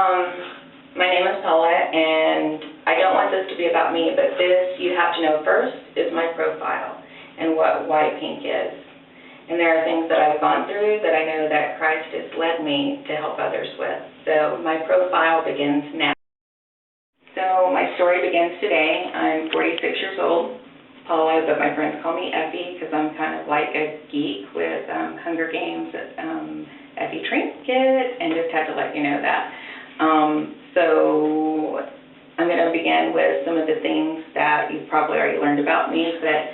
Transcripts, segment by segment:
My name is Paula, and I don't want this to be about me, but this, you have to know first, is my profile and what white pink is. And there are things that I've gone through that I know that Christ has led me to help others with. So my profile begins now. So my story begins today. I'm 46 years old, Paula, but my friends call me Effie because I'm kind of like a geek with Hunger Games, Effie Trinket, and just had to let you know that. So I'm going to begin with some of the things that you've probably already learned about me, but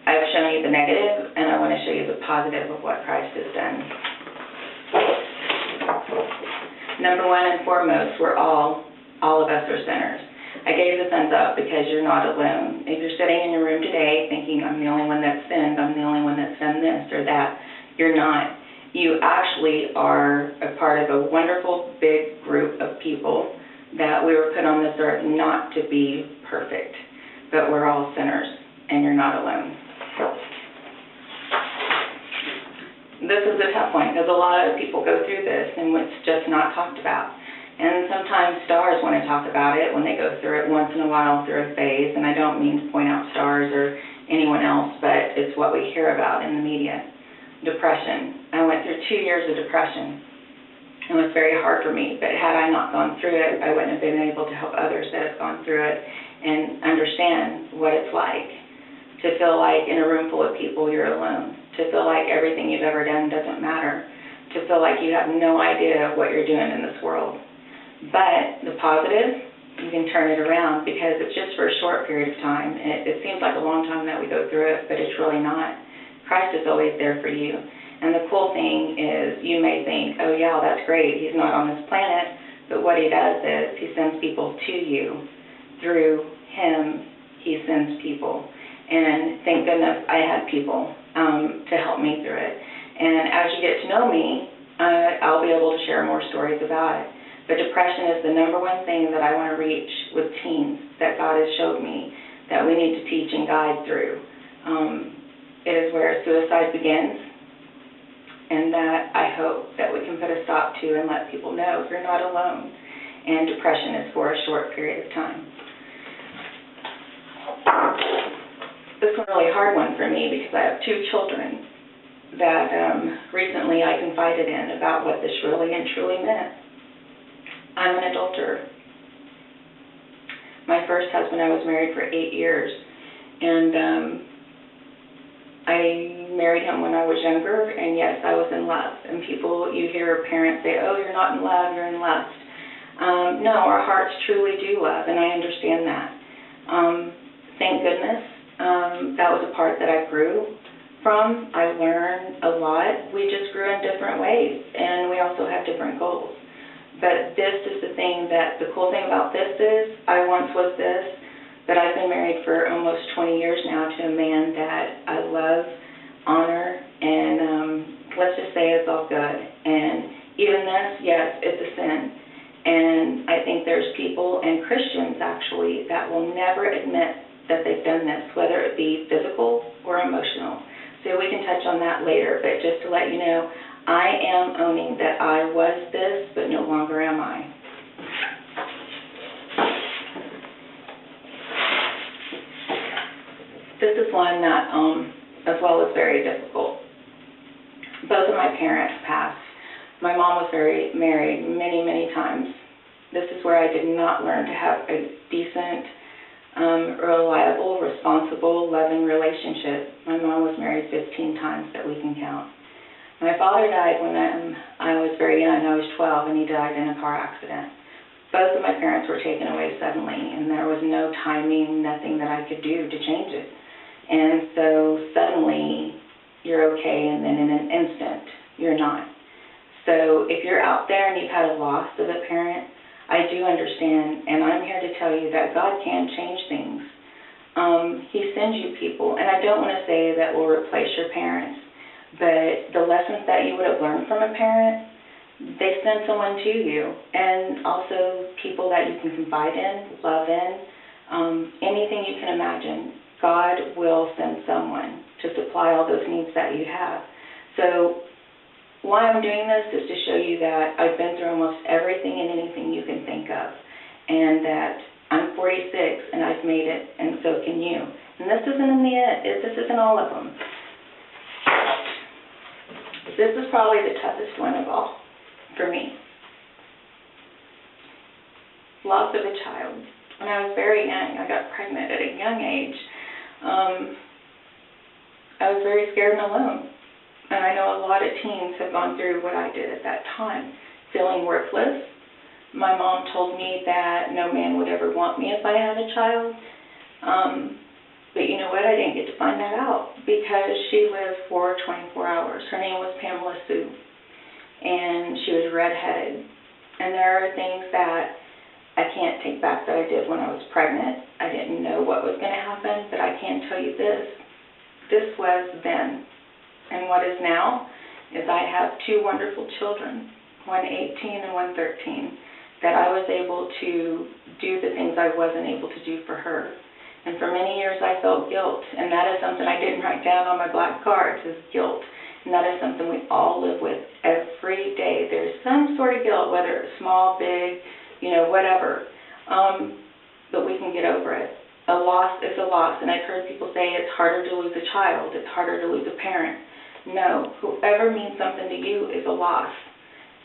I've shown you the negative, and I want to show you the positive of what Christ has done. Number one and foremost, all of us are sinners. I gave the thumbs up because you're not alone. If you're sitting in your room today thinking, I'm the only one that's sinned, I'm the only one that's done this or that, you're not. You actually are a part of a wonderful big group of people that we were put on this earth not to be perfect, but we're all sinners, and you're not alone. This is a tough one because a lot of people go through this and it's just not talked about. And sometimes stars want to talk about it when they go through it once in a while through a phase, and I don't mean to point out stars or anyone else, but it's what we hear about in the media. Depression. I went through 2 years of depression. It was very hard for me, but had I not gone through it, I wouldn't have been able to help others that have gone through it and understand what it's like to feel like in a room full of people you're alone, to feel like everything you've ever done doesn't matter, to feel like you have no idea what you're doing in this world. But the positive, you can turn it around because it's just for a short period of time. It seems like a long time that we go through it, but it's really not. Christ is always there for you. And the cool thing is you may think, oh yeah, that's great, he's not on this planet, but what he does is he sends people to you. Through him, he sends people. And thank goodness I had people to help me through it. And as you get to know me, I'll be able to share more stories about it. But depression is the number one thing that I want to reach with teens that God has showed me that we need to teach and guide through. It is where suicide begins, and that I hope that we can put a stop to and let people know you're not alone, and depression is for a short period of time. This was a really hard one for me because I have 2 children that recently I confided in about what this really and truly meant. I'm an adulterer. My first husband, I was married for 8 years, and I married him when I was younger, and yes, I was in love. And people, you hear parents say, oh, you're not in love, you're in lust. No, our hearts truly do love, and I understand that. Thank goodness that was a part that I grew from. I learned a lot. We just grew in different ways, and we also have different goals. But this is the thing that, the cool thing about this is, I once was this, but I've been married for almost 20 years now to a man that I love, honor, and let's just say it's all good. And even this, yes, it's a sin. And I think there's people, and Christians actually, that will never admit that they've done this, whether it be physical or emotional. So we can touch on that later, but just to let you know, I am owning that I was this, but no longer am I. This is one that, as well, is very difficult. Both of my parents passed. My mom was married many, many times. This is where I did not learn to have a decent, reliable, responsible, loving relationship. My mom was married 15 times that we can count. My father died when I was very young. I was 12, and he died in a car accident. Both of my parents were taken away suddenly, and there was no timing, nothing that I could do to change it. And so suddenly you're okay, and then in an instant you're not. So if you're out there and you've had a loss of a parent, I do understand, and I'm here to tell you that God can change things. He sends you people, and I don't want to say that will replace your parents, but the lessons that you would have learned from a parent, they send someone to you, and also people that you can confide in, love in, anything you can imagine. God will send someone to supply all those needs that you have. So why I'm doing this is to show you that I've been through almost everything and anything you can think of, and that I'm 46 and I've made it, and so can you. And this isn't all of them. This is probably the toughest one of all for me. Loss of a child. When I was very young, I got pregnant at a young age. I was very scared and alone. And I know a lot of teens have gone through what I did at that time, feeling worthless. My mom told me that no man would ever want me if I had a child. But you know what? I didn't get to find that out because she lived for 24 hours. Her name was Pamela Sue, and she was redheaded. And there are things that I can't take back that I did when I was pregnant. I didn't know what was going to happen, but I can tell you this. This was then. And what is now is I have two wonderful children, one 18 and one 13, that I was able to do the things I wasn't able to do for her. And for many years I felt guilt, and that is something I didn't write down on my black cards, is guilt. And that is something we all live with every day. There's some sort of guilt, whether it's small, big, whatever. But we can get over it. A loss is a loss, and I've heard people say it's harder to lose a child, it's harder to lose a parent. No, whoever means something to you is a loss.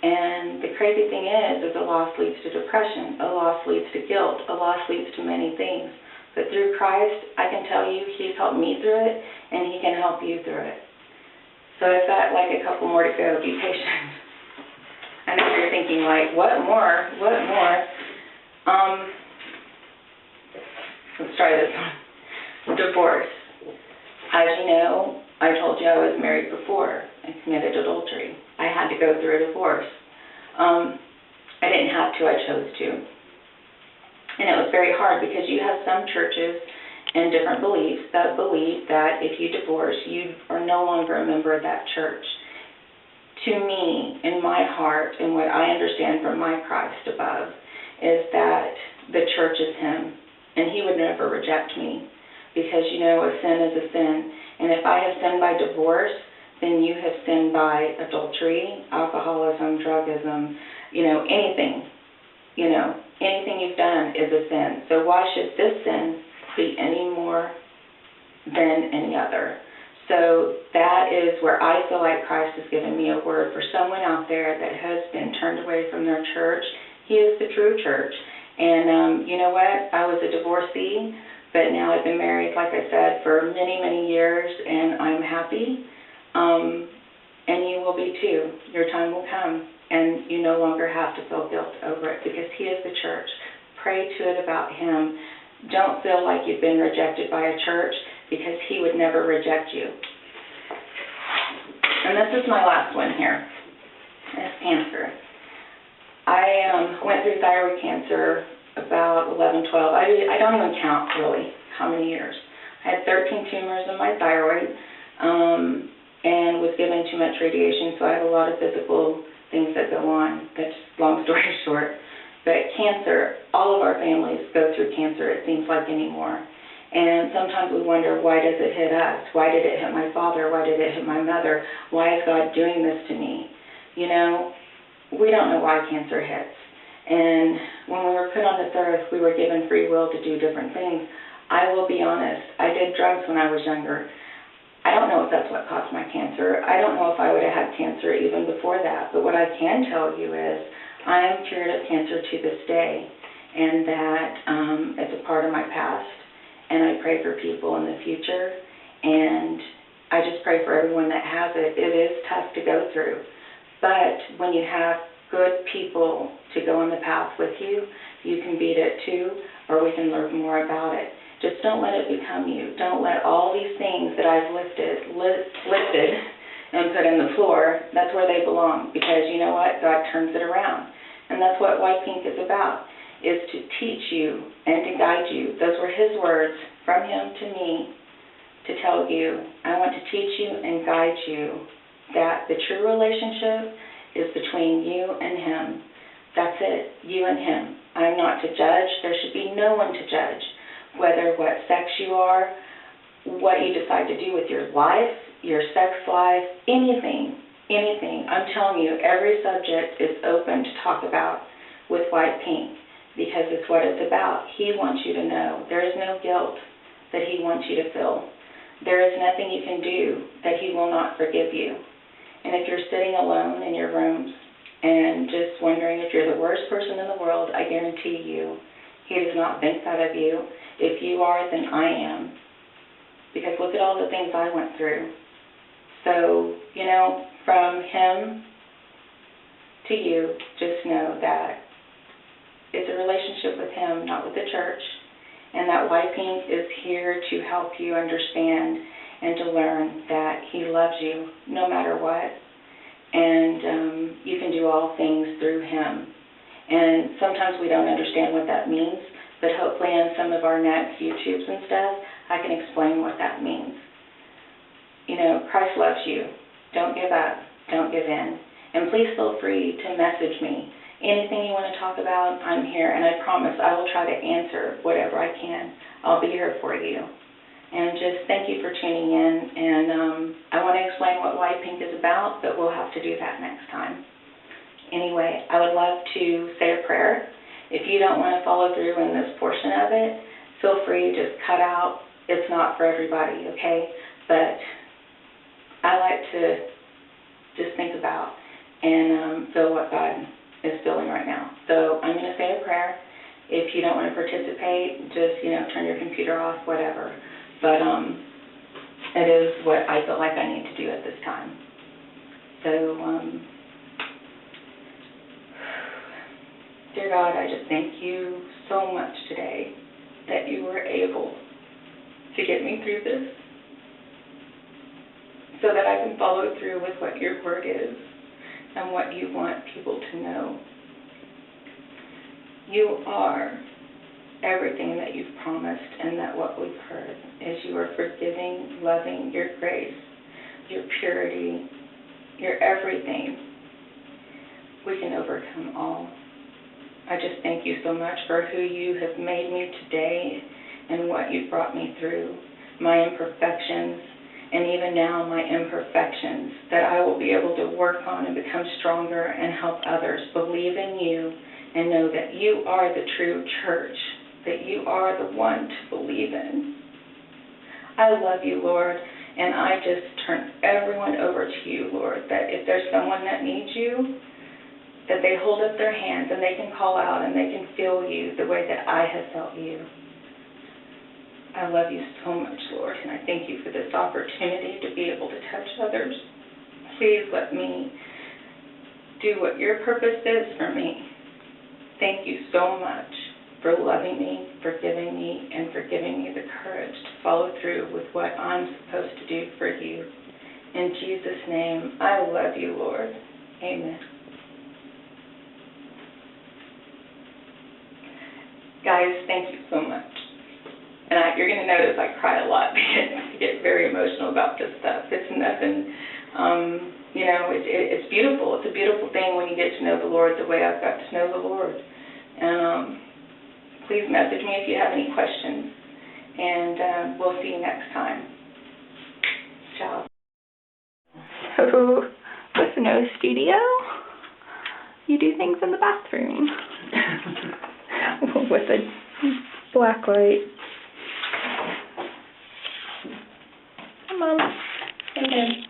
And the crazy thing is a loss leads to depression, a loss leads to guilt, a loss leads to many things. But through Christ, I can tell you, He's helped me through it, and He can help you through it. So I've got like a couple more to go. Be patient. I know you're thinking like, what more? What more? Let's try this one. Divorce. As you know, I told you I was married before and committed adultery. I had to go through a divorce. I didn't have to, I chose to. And it was very hard because you have some churches and different beliefs that believe that if you divorce, you are no longer a member of that church. To me, in my heart, and what I understand from my Christ above, is that the church is Him, and He would never reject me because, a sin is a sin. And if I have sinned by divorce, then you have sinned by adultery, alcoholism, drugism, anything. Anything you've done is a sin. So why should this sin be any more than any other? So that is where I feel like Christ has given me a word for someone out there that has been turned away from their church. He is the true church. And you know what? I was a divorcee, but now I've been married, like I said, for many, many years, and I'm happy. And you will be too. Your time will come, and you no longer have to feel guilt over it because He is the church. Pray to it about Him. Don't feel like you've been rejected by a church because He would never reject you. And this is my last one here. It's cancer. I went through thyroid cancer about 11, 12. I don't even count, really, how many years. I had 13 tumors in my thyroid and was given too much radiation, so I have a lot of physical things that go on. That's long story short. But cancer, all of our families go through cancer, it seems like, anymore. And sometimes we wonder, why does it hit us? Why did it hit my father? Why did it hit my mother? Why is God doing this to me? We don't know why cancer hits. And when we were put on this earth, we were given free will to do different things. I will be honest, I did drugs when I was younger. I don't know if that's what caused my cancer. I don't know if I would have had cancer even before that. But what I can tell you is I am cured of cancer to this day, and that it's a part of my past. And I pray for people in the future, and I just pray for everyone that has it. It is tough to go through. But when you have good people to go on the path with you, you can beat it too, or we can learn more about it. Just don't let it become you. Don't let all these things that I've lifted and put in the floor, that's where they belong. Because you know what? God turns it around. And that's what White Pink is about, is to teach you and to guide you. Those were His words from Him to me to tell you, I want to teach you and guide you that the true relationship is between you and Him. That's it, you and Him. I'm not to judge. There should be no one to judge, whether what sex you are, what you decide to do with your life, your sex life, anything. anything. I'm telling you, every subject is open to talk about with White Pink, because it's what it's about. He wants you to know. There is no guilt that he wants you to feel. There is nothing you can do that he will not forgive you. And if you're sitting alone in your rooms and just wondering if you're the worst person in the world, I guarantee you, he does not think that of you. If you are, then I am. Because look at all the things I went through. So, from him to you, just know that it's a relationship with him, not with the church, and that White Pink is here to help you understand and to learn that he loves you no matter what, and you can do all things through him. And sometimes we don't understand what that means, but hopefully in some of our next YouTubes and stuff, I can explain what that means. Christ loves you. Don't give up. Don't give in. And please feel free to message me. Anything you want to talk about, I'm here, and I promise I will try to answer whatever I can. I'll be here for you. And just thank you for tuning in, and I want to explain what White Pink is about, but we'll have to do that next time. Anyway, I would love to say a prayer. If you don't want to follow through in this portion of it, feel free to just cut out. It's not for everybody, okay? But I like to just think about and feel what God is feeling right now. So I'm going to say a prayer. If you don't want to participate, just, turn your computer off, whatever. But it is what I feel like I need to do at this time. So, dear God, I just thank you so much today that you were able to get me through this so that I can follow through with what your word is and what you want people to know. You are everything that you've promised, and that what we've heard is you are forgiving, loving, your grace, your purity, your everything. We can overcome all. I just thank you so much for who you have made me today and what you've brought me through, my imperfections, and even now my imperfections, that I will be able to work on and become stronger and help others believe in you and know that you are the true church, that you are the one to believe in. I love you, Lord, and I just turn everyone over to you, Lord, that if there's someone that needs you, that they hold up their hands and they can call out and they can feel you the way that I have felt you. I love you so much, Lord, and I thank you for this opportunity to be able to touch others. Please let me do what your purpose is for me. Thank you so much for loving me, forgiving me, and for giving me the courage to follow through with what I'm supposed to do for you. In Jesus' name, I love you, Lord. Amen. Guys, thank you so much. And you're going to notice I cry a lot because I get very emotional about this stuff. It's nothing, it's beautiful. It's a beautiful thing when you get to know the Lord the way I've got to know the Lord. And please message me if you have any questions. And we'll see you next time. Ciao. So, with no studio, you do things in the bathroom. With a black light. Hi, Mom. Hey,